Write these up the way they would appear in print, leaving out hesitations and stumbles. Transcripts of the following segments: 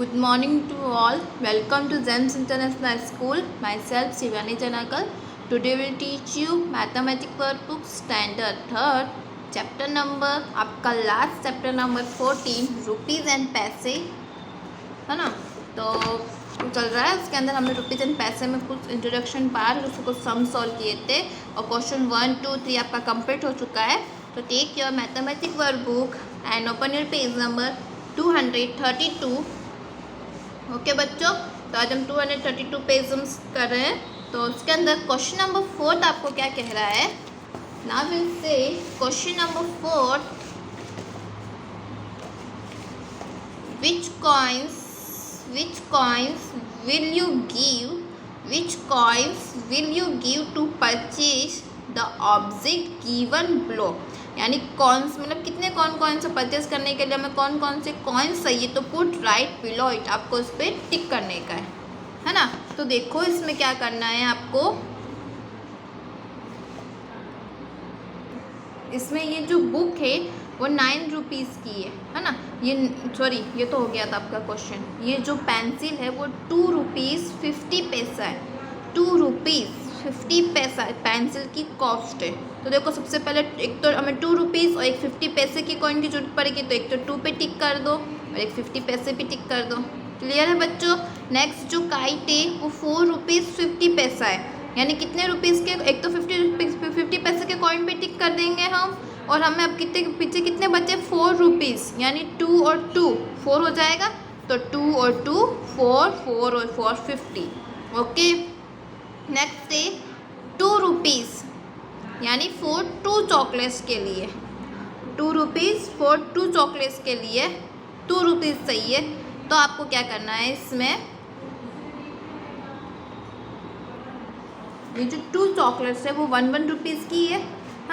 Good morning to all. Welcome to Zems International School. Myself Shivani Janakal. Today will teach you Mathematics Workbook Standard 3rd. Chapter number आपका last chapter number 14 rupees and पैसे है ना। तो चल रहा है उसके अंदर हमने रुपीज़ एंड पैसे में कुछ इंट्रोडक्शन पार्ट उसको कुछ सम सॉल्व किए थे और क्वेश्चन 1, 2, 3 आपका कंप्लीट हो चुका है। तो take your mathematics workbook and open your page number 232। Okay बच्चों, तो आज हम 232 पेज कर रहे हैं। तो उसके अंदर क्वेश्चन नंबर 4 आपको क्या कह रहा है। Now will say question number 4, which coins will you give to purchase the object given below। यानी कॉइन्स मतलब कितने कौन से परचेज करने के लिए हमें कौन से कॉइन्स चाहिए, तो पुट राइट बिलो इट, आपको उस पर टिक करने का है ना। तो देखो इसमें क्या करना है आपको। इसमें ये जो बुक है वो 9 रुपीज़ की है ना। ये तो हो गया था आपका क्वेश्चन। ये जो पेंसिल है वो 2 रुपीज़ 50 पैसा है। 2 रुपीज़ 50 पैसा पेंसिल की कॉस्ट है। तो देखो सबसे पहले एक तो हमें 2 रुपीज़ और एक 50 पैसे की कॉइन की जरूरत पड़ेगी, तो एक तो 2 पे टिक कर दो और एक 50 पैसे पे टिक कर दो। क्लियर है बच्चों। नेक्स्ट जो काइट है वो 4 रुपीज़ 50 पैसा है, यानी कितने रुपीज़ के, एक तो 50 पैसे के कॉइन पे टिक कर देंगे हम, और हमें अब पीछे कितने बचे 4 रुपीज़, यानी 2 और 2 4 हो जाएगा। तो 2 और 2 4, 4 और 4 50। ओके, नेक्स्ट है 2 रुपीज़ यानी 4 2 चॉकलेट्स के लिए। 2 रुपीज़ 4 2 चॉकलेट्स के लिए 2 रुपीज़ चाहिए। तो आपको क्या करना है, इसमें ये जो 2 चॉकलेट्स है वो 1 रुपीज़ की है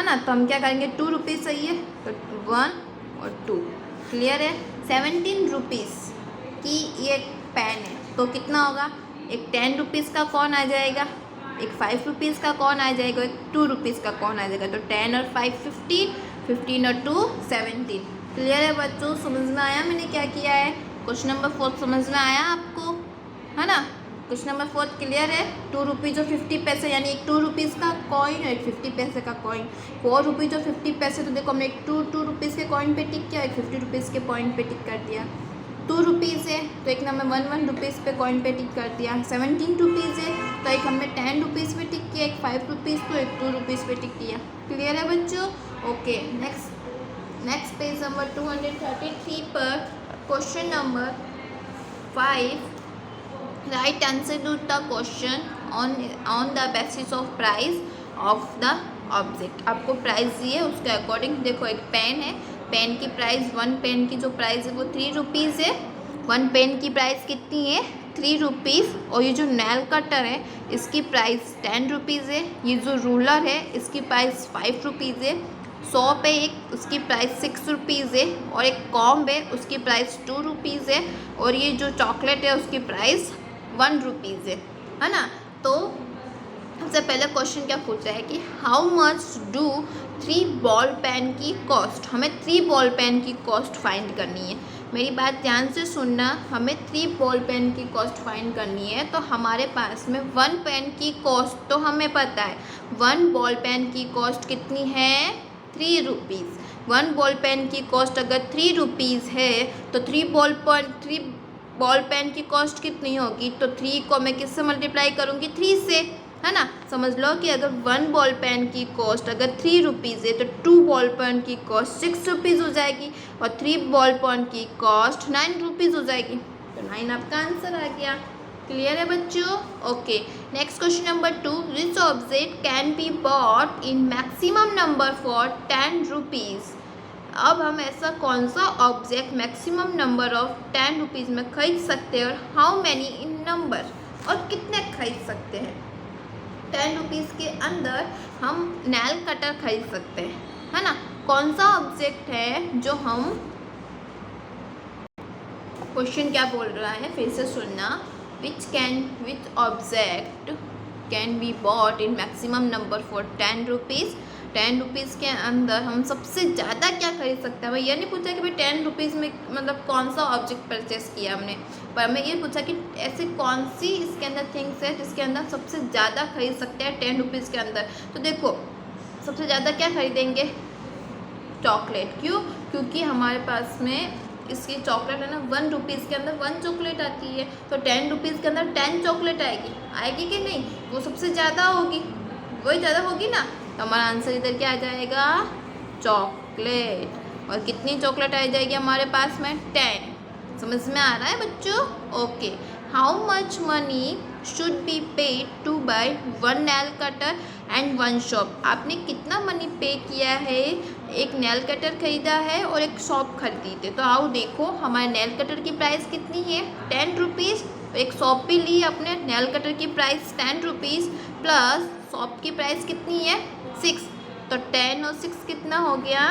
ना। तो हम क्या करेंगे, 2 रुपीज़ चाहिए तो 1 और 2। क्लियर है। 17 रुपीज़ की ये पेन है, तो कितना होगा, एक 10 रुपीज़ का कौन आ जाएगा, एक 5 रुपीज़ का कौन आ जाएगा, एक 2 रुपीज़ का कौन आ जाएगा। तो 10 और 5 15, 15 और 2 17। क्लियर है बच्चों, समझ में आया मैंने क्या किया है। क्वेश्चन नंबर 4 समझ में आया आपको, है ना। क्वेश्चन नंबर 4 क्लियर है। 2 रुपीज़ और 50 पैसे, यानी एक 2 रुपीज़ का कॉइन और एक 50 पैसे का कॉइन। 4 रुपीज़ और 50 पैसे, तो देखो हमने एक 2 रुपीज़ के कॉइन पे टिक किया, एक 50 रुपीज़ के पॉइंट पे टिक कर दिया। 2 रुपीज़ है तो एक नंबर 1 रुपीज़ पे कॉइन पे टिक कर दिया। 17 रुपीज़ है तो एक हमने 10 रुपीज़ पे टिक किया, एक 5 रुपीज़ तो एक 2 रुपीज़ पे टिक किया। क्लियर है बच्चों। ओके, नेक्स्ट पेज नंबर 233 पर question number 5, write answer to the question on the basis of price of the object. आपको प्राइस दिए उसके अकॉर्डिंग देखो, एक पेन है, पेन की प्राइस 1 पेन की जो प्राइस है वो 3 रुपीज़ है। 1 पेन की प्राइस कितनी है, 3 रुपीज़। और ये जो नेल कटर है इसकी प्राइस 10 रुपीज़ है। ये जो रूलर है इसकी प्राइस 5 रुपीज़ है। सॉप है एक, उसकी प्राइस 6 रुपीज़ है। और एक कॉम्ब है उसकी प्राइस 2 रुपीज़ है। और ये जो चॉकलेट है उसकी प्राइस 1 रुपीज़ है ना। तो सबसे पहले क्वेश्चन क्या पूछा है कि how much do 3 ball pen की कॉस्ट। हमें 3 बॉल पेन की कॉस्ट फाइंड करनी है। मेरी बात ध्यान से सुनना, हमें 3 बॉल पेन की कॉस्ट फाइंड करनी है। तो हमारे पास में 1 पेन की कॉस्ट तो हमें पता है, 1 बॉल पेन की कॉस्ट कितनी है, 3 रुपीज़। 1 बॉल पेन की कॉस्ट अगर 3 रुपीज़ है तो 3 बॉल पेन की कॉस्ट कितनी होगी, तो 3 को मैं किससे मल्टीप्लाई करूँगी, 3 से, है ना। समझ लो कि अगर 1 बॉल पेन की कॉस्ट अगर 3 रुपीज़ है तो 2 बॉल पेन की कॉस्ट 6 रुपीज़ हो जाएगी और 3 बॉल पेन की कॉस्ट 9 रुपीज़ हो जाएगी। तो 9 आपका आंसर आ गया। क्लियर है बच्चों। Okay, next question number 2, which object can be bought in maximum number for 10 rupees. अब हम ऐसा कौन सा object maximum number of 10 rupees में खरीद सकते हैं, और हाउ मैनी इन नंबर, और कितने खरीद सकते हैं। 10 रुपीज़ के अंदर हम नेल कटर खरीद सकते हैं, है ना। कौन सा ऑब्जेक्ट है जो हम, क्वेश्चन क्या बोल रहा है फिर से सुनना, which object can be bought in maximum number for 10 rupees ₹10 के अंदर हम सबसे ज़्यादा क्या खरीद सकते हैं। हमें ये नहीं पूछा कि भाई ₹10 में मतलब कौन सा ऑब्जेक्ट परचेस किया हमने, पर हमें ये पूछा कि ऐसे कौन सी इसके अंदर थिंग्स है जिसके अंदर सबसे ज़्यादा खरीद सकते हैं ₹10 के अंदर। तो देखो सबसे ज़्यादा क्या खरीदेंगे, चॉकलेट। क्यों? क्योंकि हमारे पास में इसकी चॉकलेट है ना ₹1 के अंदर 1 चॉकलेट आती है, तो ₹10 के अंदर 10 चॉकलेट आएगी कि नहीं, वो सबसे ज़्यादा होगी, वही ज़्यादा होगी ना। तो हमारा आंसर इधर क्या आ जाएगा, चॉकलेट। और कितनी चॉकलेट आ जाएगी हमारे पास में, 10। समझ में आ रहा है बच्चों? Okay. How much money should be paid to buy 1 nail cutter and 1 shop. आपने कितना मनी पे किया है, एक नेल कटर खरीदा है और एक शॉप खरीदी थी। तो आओ देखो हमारे नेल कटर की प्राइस कितनी है, ₹10। एक शॉप भी ली अपने, नेल कटर की प्राइस ₹10 प्लस शॉप की प्राइस कितनी है, 6। तो 10 और 6 कितना हो गया,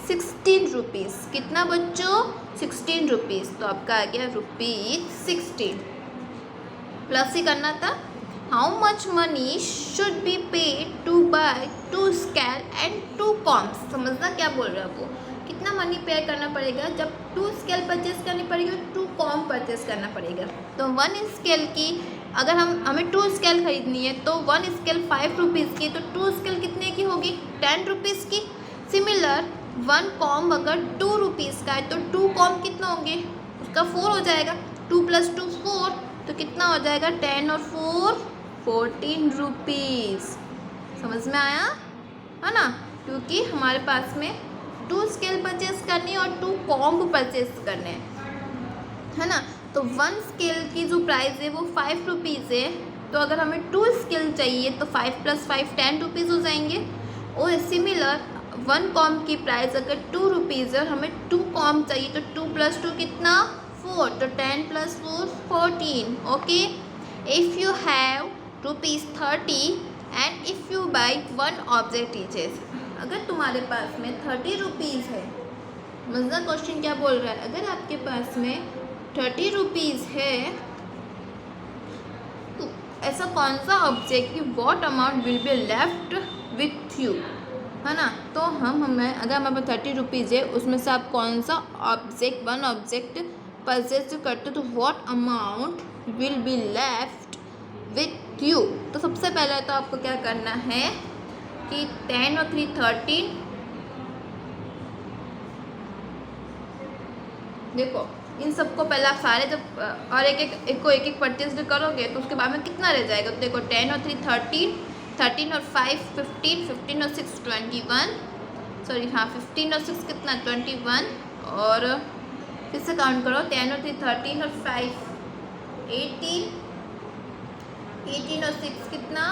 ₹16। कितना बच्चों, ₹16। तो आपका आ गया ₹16 प्लस ही करना था। How much money should be paid to buy 2 scale and 2 combs. समझना क्या बोल रहा है वो, कितना मनी पे करना पड़ेगा जब 2 स्केल परचेस करनी पड़ेगी और 2 कॉम परचेस करना पड़ेगा। तो 1 स्केल की अगर हमें 2 स्केल खरीदनी है तो 1 स्केल ₹5 की, तो 2 स्केल कितने की होगी, ₹10 की। सिमिलर 1 कॉम अगर ₹2 का है तो 2 कॉम कितना होंगे, उसका 4 हो जाएगा, 2 + 2 4, तो कितना हो जाएगा, 10 और 4 ₹14। समझ में आया है ना, क्योंकि हमारे पास में 2 स्केल परचेस करनी है और 2 कॉम्ब परचेस करने है ना। तो 1 स्केल की जो प्राइस है वो ₹5 है, तो अगर हमें 2 स्केल चाहिए तो 5 + 5 ₹10 हो जाएंगे। और सिमिलर 1 कॉम की प्राइस अगर ₹2 है और हमें 2 कॉम चाहिए तो 2 + 2 कितना, 4, तो 10 + 4 14। Okay. If you have ₹30 and if you by 1 object teachers. अगर तुम्हारे पास में ₹30 है, मज़ा क्वेश्चन क्या बोल रहा है, अगर आपके पास में ₹30 है तो ऐसा कौन सा ऑब्जेक्ट की what amount will be left with you, है ना। तो हमें अगर हमारे पास ₹30 है, उसमें से आप कौन सा ऑब्जेक्ट 1 ऑब्जेक्ट परचेज करते हो, तो what amount will be left with you. तो सबसे पहले तो आपको क्या करना है कि 10 और 3 13, देखो इन सबको पहले आप सारे जब और एक को एक परचेज करोगे तो उसके बाद में कितना रह जाएगा। तो देखो 10 और 3 13, 13 और 5 15, 15 और 6 21, सॉरी हाँ 15 और 6 कितना 21, और फिर से काउंट करो 10 और 3 13 और 5 18, 18 और 6 कितना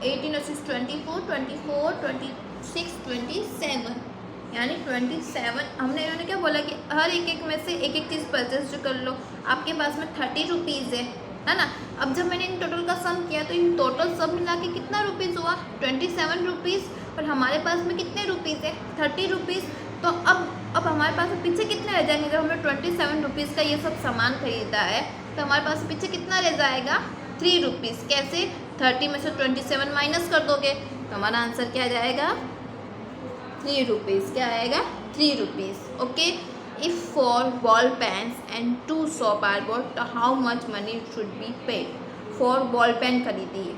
18 और 6 24, 24 26 27, यानी 27। हमने इन्होंने क्या बोला कि हर एक में से एक चीज़ परचेज कर लो। आपके पास में ₹30 है ना। अब जब मैंने इन टोटल का सम किया तो इन टोटल सब मिला के कितना रुपीज़ हुआ, ₹27। और हमारे पास में कितने रुपीज़ है, ₹30। तो अब हमारे पास पीछे कितने रह जाएंगे, जब हमने ₹27 का ये सब सामान खरीदा है तो हमारे पास पीछे कितना रह जाएगा, ₹3। कैसे, 30 में से 27 माइनस कर दोगे तो हमारा आंसर क्या आ जाएगा, ₹3। क्या आएगा, ₹3। Okay. If four ball pens and 2 shop are bought, तो how much money should be paid. 4 ball pen खरीदी है,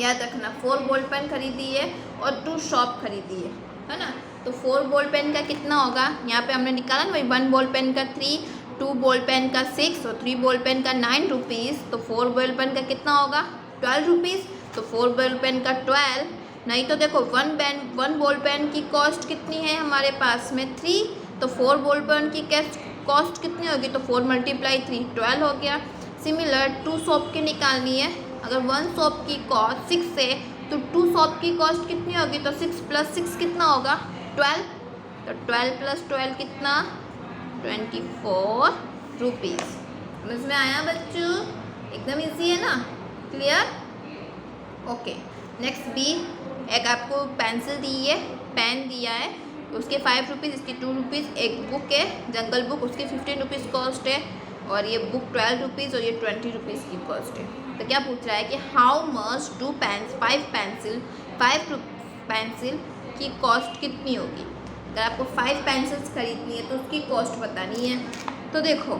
याद रखना 4 बॉल पेन खरीदी है और 2 शॉप खरीदी है ना। तो 4 बॉल पेन का कितना होगा, यहाँ पे हमने निकाला ना भाई, 1 बॉल पेन का 3, 2 बॉल पेन का 6 और 3 बॉल पेन का ₹9। तो 4 बॉल पेन का कितना होगा, ₹12। तो 4 बॉल पेन का 12, नहीं तो देखो 1 बॉल पेन की कॉस्ट कितनी है हमारे पास में 3, तो 4 बॉल पेन की कॉस्ट कितनी होगी, तो 4 × 3 12 हो गया। सिमिलर 2 शॉप की निकालनी है, अगर 1 शॉप की कॉस्ट 6 है तो 2 शॉप की कॉस्ट कितनी होगी, तो 6 + 6 कितना होगा, 12। तो 12 + 12 कितना, ₹24। समझ में आया बच्चों, एकदम इजी है ना, क्लियर। ओके। नेक्स्ट बी, एक आपको पेंसिल दी है, पेन दिया है, उसके ₹5, इसकी ₹2। एक बुक है जंगल बुक, उसकी ₹15 कॉस्ट है, और ये बुक ₹12 और ये ₹20 की कॉस्ट है। तो क्या पूछ रहा है कि हाउ मच 5 पेंसिल 5 पेंसिल की कॉस्ट कितनी होगी। अगर आपको 5 पेंसिल्स खरीदनी है तो उसकी कॉस्ट बतानी है। तो देखो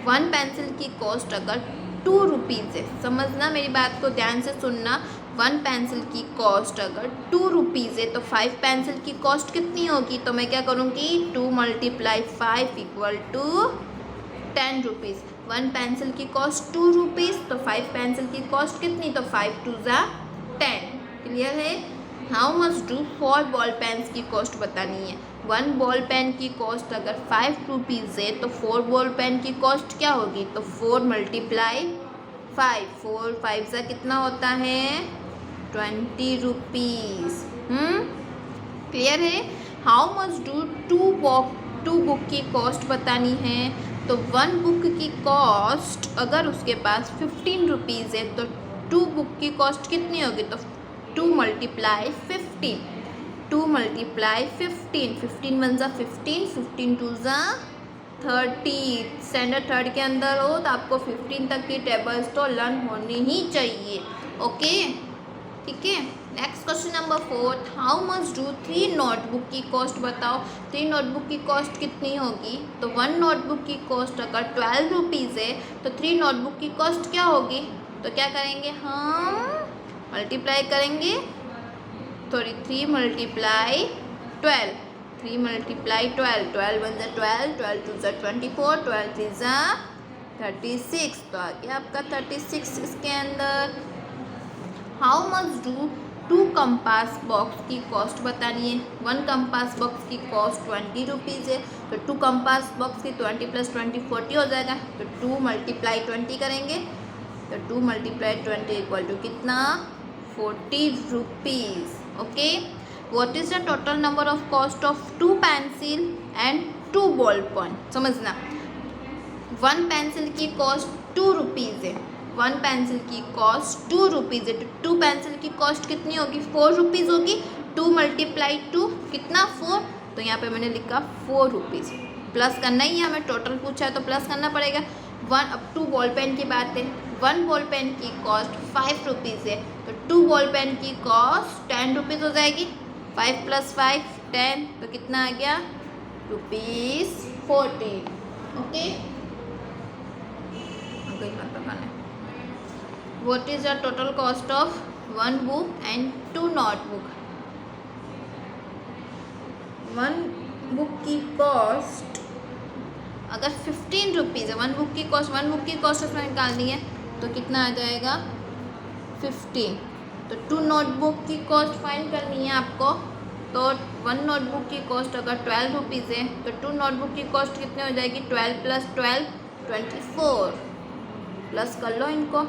1 पेंसिल की कॉस्ट अगर 2 रुपीज़ है, समझना मेरी बात को ध्यान से सुनना। 1 पेंसिल की कॉस्ट अगर 2 रुपीज़ है तो 5 पेंसिल की कॉस्ट कितनी होगी। तो मैं क्या करूँगी, 2 × 5 = 10 रुपीज़। 1 पेंसिल की कॉस्ट 2 रुपीज़ तो 5 पेंसिल की कॉस्ट कितनी, तो 5 × 2 = 10। क्लियर है। How much do 4 ball pens की कॉस्ट बतानी है। 1 बॉल पेन की कॉस्ट अगर 5 रुपीज़ है तो 4 बॉल पेन की कॉस्ट क्या होगी, तो 4 × 5, 4 5 सा कितना होता है, 20 रुपीज़। क्लियर है। हाउ मच डू 2 बुक की कॉस्ट बतानी है। तो 1 बुक की कॉस्ट अगर उसके पास 15 रुपीज़ है तो 2 बुक की कॉस्ट कितनी होगी, तो 2 × 15, 2 × 15, 15 1 = 15, 15 2 = 30। स्टैंडर्ड 3rd के अंदर हो तो आपको 15 तक की टेबल्स तो लर्न होनी ही चाहिए। ओके, ठीक है। Next question number 4, how much do 3 notebook की कॉस्ट बताओ। 3 नोटबुक की कॉस्ट कितनी होगी। तो 1 नोटबुक की कॉस्ट अगर 12 रुपीज़ है तो 3 नोटबुक की कॉस्ट क्या होगी। तो क्या करेंगे, हम मल्टीप्लाई करेंगे। सॉरी 3 × 12, 3 × 12, 12 1 = 12, 12 2 = 24, 12 3 = 36। तो आ गया आपका 36 इसके अंदर। How much do 2 compass box की कॉस्ट बतानी है। 1 कंपास बॉक्स की कॉस्ट 20 रुपीज़ है तो 2 कंपास बॉक्स की 20 + 20 40 हो जाएगा। तो 2 × 20 करेंगे तो 2 × 20 = कितना, 40 rupees. Okay, what is the total number of cost of 2 pencil and 2 ball pen. समझना 1 पेंसिल की कॉस्ट 2 रुपीज़ है, 1 पेंसिल की कॉस्ट 2 रुपीज़ है तो 2 पेंसिल की कॉस्ट कितनी होगी, 4 रुपीज़ होगी। 2 × 2 कितना, 4। तो यहाँ पे मैंने लिखा 4 रुपीज़। प्लस करना ही है, हमें टोटल पूछा है तो प्लस करना पड़ेगा। 1 अब 2 बॉल पेन की बात है। 1 बॉल पेन की कॉस्ट 5 रुपीज़ है तो 2 बॉल पेन की कॉस्ट 10 रुपीज़ हो जाएगी। 5 + 5 10 तो कितना आ गया, ₹14। Okay, What is the total cost of 1 book and 2 notebook? 1 book की कॉस्ट अगर 15 रुपीज़ है, 1 बुक की कॉस्ट उसमें निकालनी है तो कितना आ जाएगा, 15। तो 2 नोटबुक की कॉस्ट फाइंड करनी है आपको। तो 1 नोटबुक की कॉस्ट अगर 12 रुपीज़ है तो 2 नोटबुक की कॉस्ट कितनी हो जाएगी, 12 + 12 24। प्लस कर लो इनको,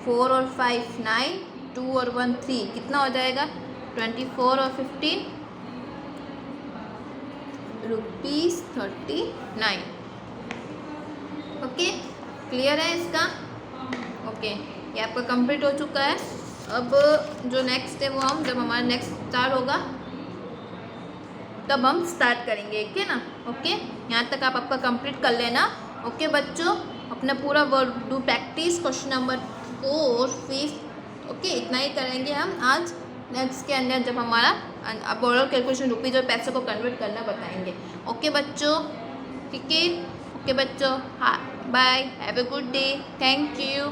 4 और 5 9, 2 और 1 3, कितना हो जाएगा, 24 और 15 ₹39। ओके, क्लियर है इसका। ओके, ये आपका कंप्लीट हो चुका है। अब जो नेक्स्ट है वो हम जब हमारा नेक्स्ट स्टार्ट होगा तब हम स्टार्ट करेंगे, ठीक है ना। ओके, यहाँ तक आप आपका कंप्लीट कर लेना। ओके बच्चों, अपना पूरा word do practice question number 4 5। Okay, इतना ही करेंगे हम आज। नेक्स्ट के अंदर जब हमारा बॉर्डर कैलकुलेशन रुपीज़ और पैसे को कन्वर्ट करना बताएंगे। ओके बच्चों, ठीक है। ओके बच्चों, हाँ bye, have a good day, thank you.